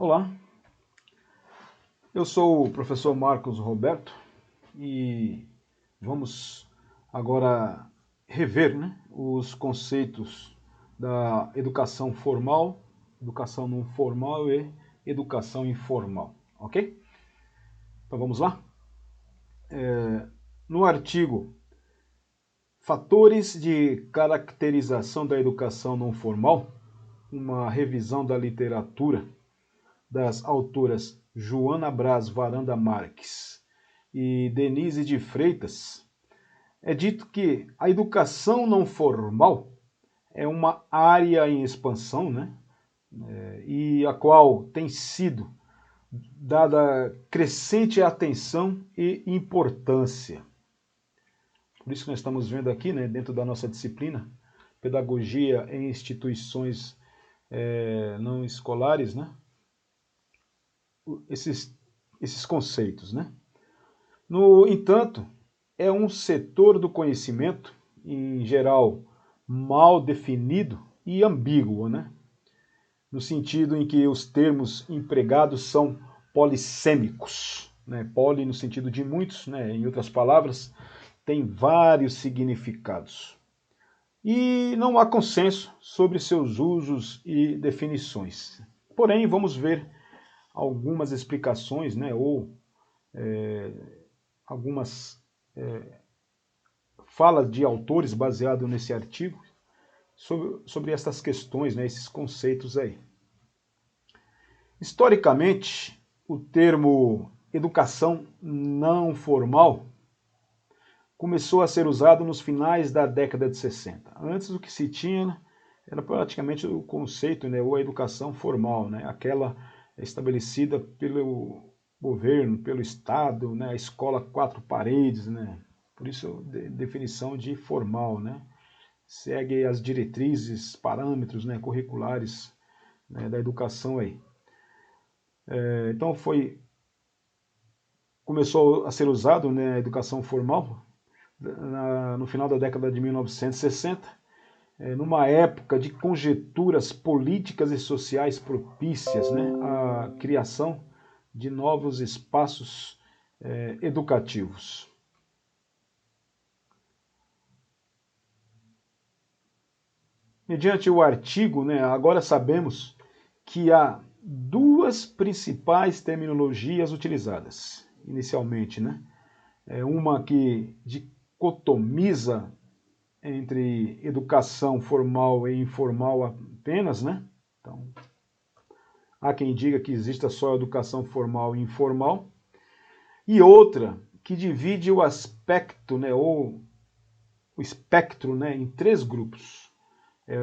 Olá, eu sou o professor Marcos Roberto e vamos agora rever, os conceitos da educação formal, educação não formal e educação informal, ok? Então vamos lá? No artigo Fatores de caracterização da educação não formal, uma revisão da literatura das autoras Joana Braz Varanda Marques e Denise de Freitas, é dito que a educação não formal é uma área em expansão, e a qual tem sido dada crescente atenção e importância. Por isso que nós estamos vendo aqui, dentro da nossa disciplina, Pedagogia em Instituições Não Escolares, esses conceitos. No entanto, é um setor do conhecimento, em geral, mal definido e ambíguo, no sentido em que os termos empregados são polissêmicos. Poli no sentido de muitos, em outras palavras, tem vários significados. E não há consenso sobre seus usos e definições. Porém, vamos ver algumas explicações, ou algumas falas de autores baseados nesse artigo sobre essas questões, esses conceitos aí. Historicamente, o termo educação não formal começou a ser usado nos finais da década de 60. Antes, o que se tinha era praticamente o conceito, ou a educação formal, aquela estabelecida pelo governo, pelo Estado, a escola quatro paredes, por isso definição de formal, segue as diretrizes, parâmetros, curriculares, da educação aí. Então começou a ser usado, a educação formal no final da década de 1960, numa época de conjecturas políticas e sociais propícias, à criação de novos espaços educativos. Mediante o artigo, agora sabemos que há duas principais terminologias utilizadas, inicialmente, uma que dicotomiza entre educação formal e informal apenas, Então, há quem diga que exista só educação formal e informal, e outra que divide o aspecto, ou o espectro, em três grupos: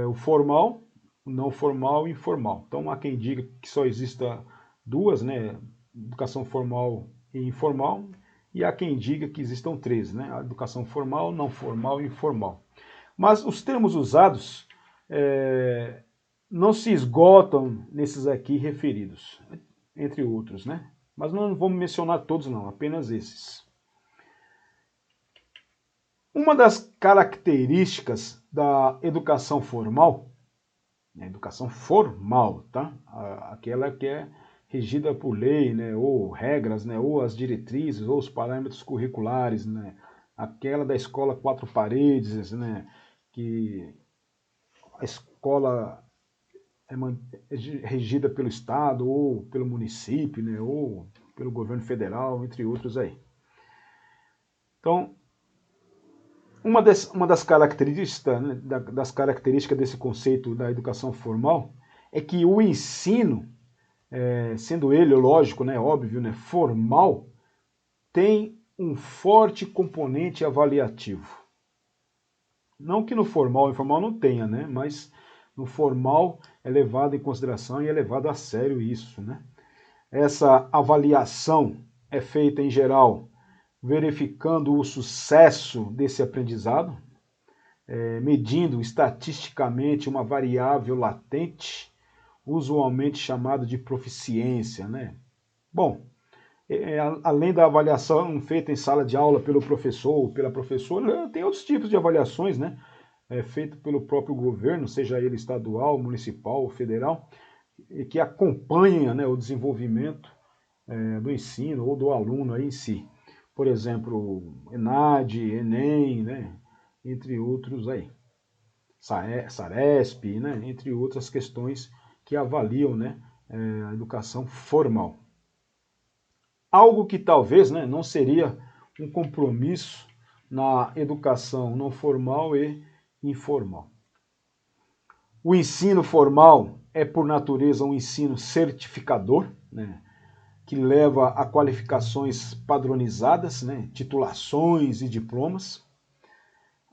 o formal, o não formal e o informal. Então, há quem diga que só exista duas, educação formal e informal, e há quem diga que existam três, a educação formal, não formal e informal. Mas os termos usados não se esgotam nesses aqui referidos, entre outros, Mas não vamos mencionar todos não, apenas esses. Uma das características da educação formal, tá? Aquela que é regida por lei, ou regras, ou as diretrizes, ou os parâmetros curriculares, aquela da escola quatro paredes, que a escola é regida pelo Estado, ou pelo município, ou pelo governo federal, entre outros aí. Então, uma das características desse conceito da educação formal é que o ensino, sendo ele, lógico, óbvio, formal, tem um forte componente avaliativo. Não que no formal e informal não tenha, mas no formal é levado em consideração e é levado a sério isso. Essa avaliação é feita, em geral, verificando o sucesso desse aprendizado, medindo estatisticamente uma variável latente, usualmente chamado de proficiência. Bom, além da avaliação feita em sala de aula pelo professor ou pela professora, tem outros tipos de avaliações, feito pelo próprio governo, seja ele estadual, municipal ou federal, que acompanha, né, o desenvolvimento do ensino ou do aluno aí em si. Por exemplo, ENAD, Enem, né, entre outros aí. Saresp, né, entre outras questões que avaliam, né, a educação formal. Algo que talvez, né, não seria um compromisso na educação não formal e informal. O ensino formal é, por natureza, um ensino certificador, né, que leva a qualificações padronizadas, né, titulações e diplomas.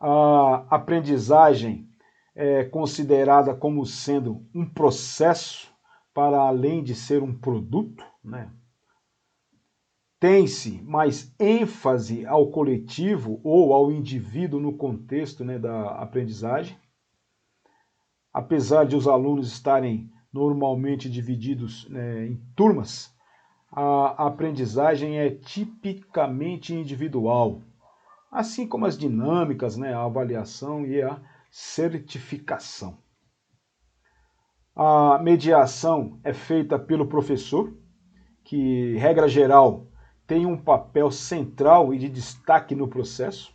A aprendizagem é considerada como sendo um processo para além de ser um produto, né? Tem-se mais ênfase ao coletivo ou ao indivíduo no contexto, né, da aprendizagem. Apesar de os alunos estarem normalmente divididos, né, em turmas, a aprendizagem é tipicamente individual, assim como as dinâmicas, né, a avaliação e a certificação. A mediação é feita pelo professor, que, regra geral, tem um papel central e de destaque no processo.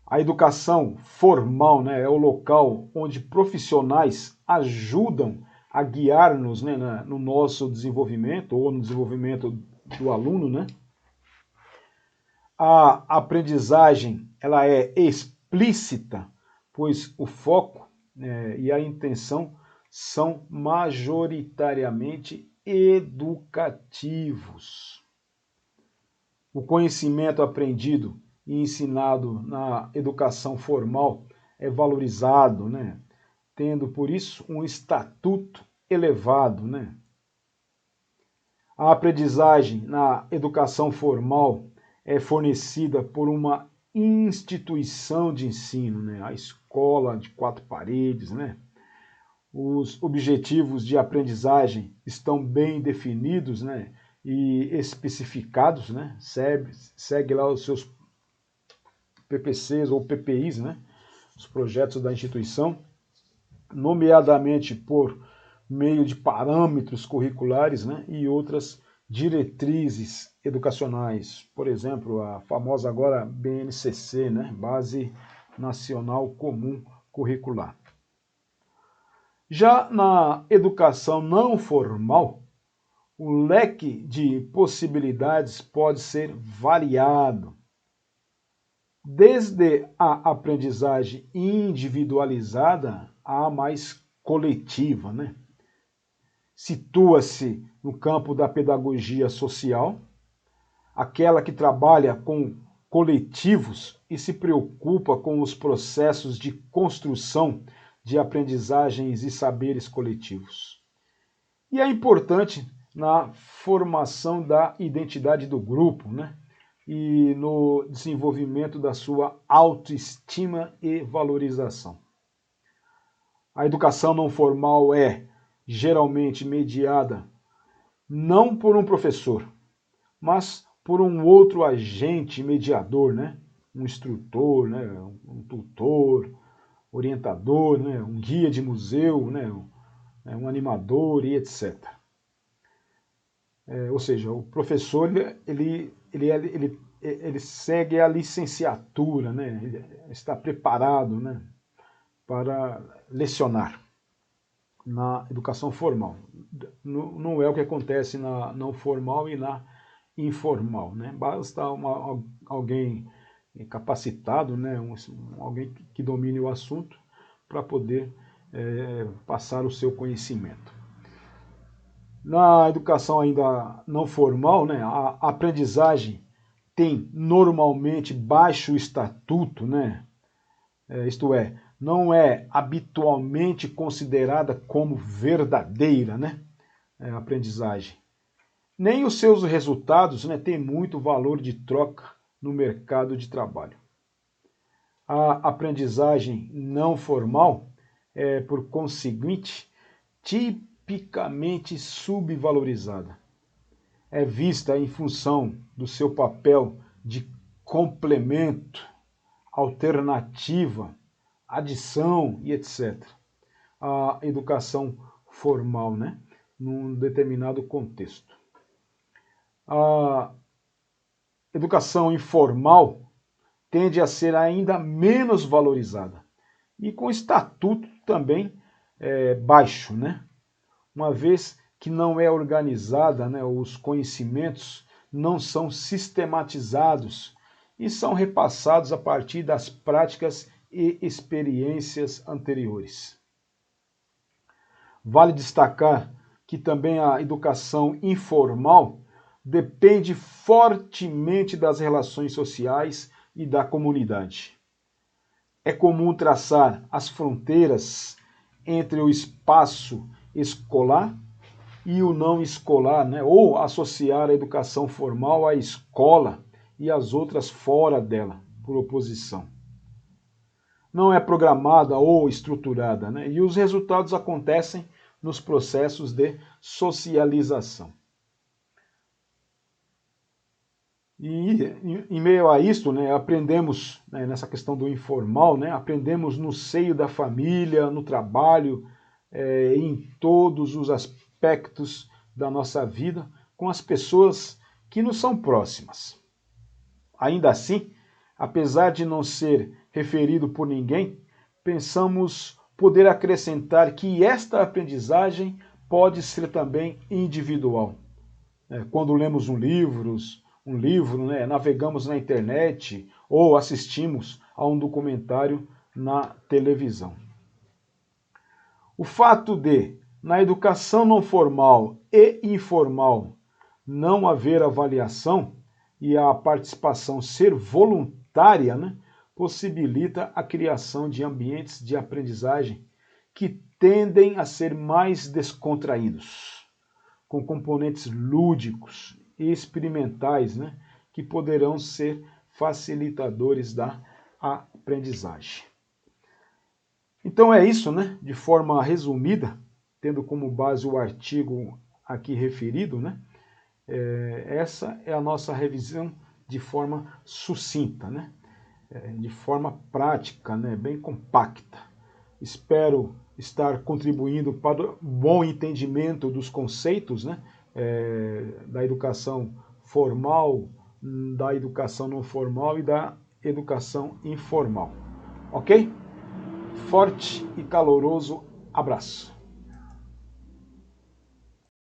A educação formal, né, é o local onde profissionais ajudam a guiar-nos, né, no nosso desenvolvimento ou no desenvolvimento do aluno, né? A aprendizagem ela é explícita, pois o foco, né, e a intenção são majoritariamente educativos. O conhecimento aprendido e ensinado na educação formal é valorizado, né, tendo por isso um estatuto elevado, né? A aprendizagem na educação formal é fornecida por uma instituição de ensino, né? A escola de quatro paredes, né? Os objetivos de aprendizagem estão bem definidos, né, e especificados, né? Segue lá os seus PPCs ou PPIs, né? Os projetos da instituição, nomeadamente por meio de parâmetros curriculares, né, e outras diretrizes educacionais. Por exemplo, a famosa agora BNCC, né, Base Nacional Comum Curricular. Já na educação não formal, o leque de possibilidades pode ser variado, desde a aprendizagem individualizada à mais coletiva, né? Situa-se no campo da pedagogia social, aquela que trabalha com coletivos e se preocupa com os processos de construção de aprendizagens e saberes coletivos. E é importante na formação da identidade do grupo, né? E no desenvolvimento da sua autoestima e valorização. A educação não formal é geralmente mediada não por um professor, mas por um outro agente mediador, né? Um instrutor, né? Um tutor, orientador, né? Um guia de museu, né? Um animador e etc. Ou seja, o professor ele segue a licenciatura, né? Ele está preparado, né, para lecionar na educação formal. Não é o que acontece na não formal e na informal, né? Basta alguém capacitado, né, alguém que domine o assunto para poder passar o seu conhecimento. Na educação ainda não formal, né, a aprendizagem tem normalmente baixo estatuto, né? Isto é, não é habitualmente considerada como verdadeira, né? A aprendizagem. Nem os seus resultados, né, têm muito valor de troca no mercado de trabalho. A aprendizagem não formal é, por conseguinte, tipicamente subvalorizada. É vista em função do seu papel de complemento, alternativa, adição e etc. A educação formal, né? Num determinado contexto. A educação informal tende a ser ainda menos valorizada e com estatuto também baixo, né? Uma vez que não é organizada, né, os conhecimentos não são sistematizados e são repassados a partir das práticas e experiências anteriores. Vale destacar que também a educação informal depende fortemente das relações sociais e da comunidade. É comum traçar as fronteiras entre o espaço escolar e o não escolar, né? Ou associar a educação formal à escola e as outras fora dela, por oposição. Não é programada ou estruturada, né? E os resultados acontecem nos processos de socialização. E em meio a isso, né, aprendemos, né, nessa questão do informal, né, aprendemos no seio da família, no trabalho, em todos os aspectos da nossa vida, com as pessoas que nos são próximas. Ainda assim, apesar de não ser referido por ninguém, pensamos poder acrescentar que esta aprendizagem pode ser também individual. Quando lemos um livro, né, navegamos na internet ou assistimos a um documentário na televisão. O fato de, na educação não formal e informal, não haver avaliação e a participação ser voluntária, né, possibilita a criação de ambientes de aprendizagem que tendem a ser mais descontraídos, com componentes lúdicos e experimentais, né, que poderão ser facilitadores da aprendizagem. Então é isso, né, de forma resumida, tendo como base o artigo aqui referido, né, essa é a nossa revisão de forma sucinta, né, de forma prática, né, bem compacta. Espero estar contribuindo para o bom entendimento dos conceitos, né, da educação formal, da educação não formal e da educação informal. Ok? Forte e caloroso abraço.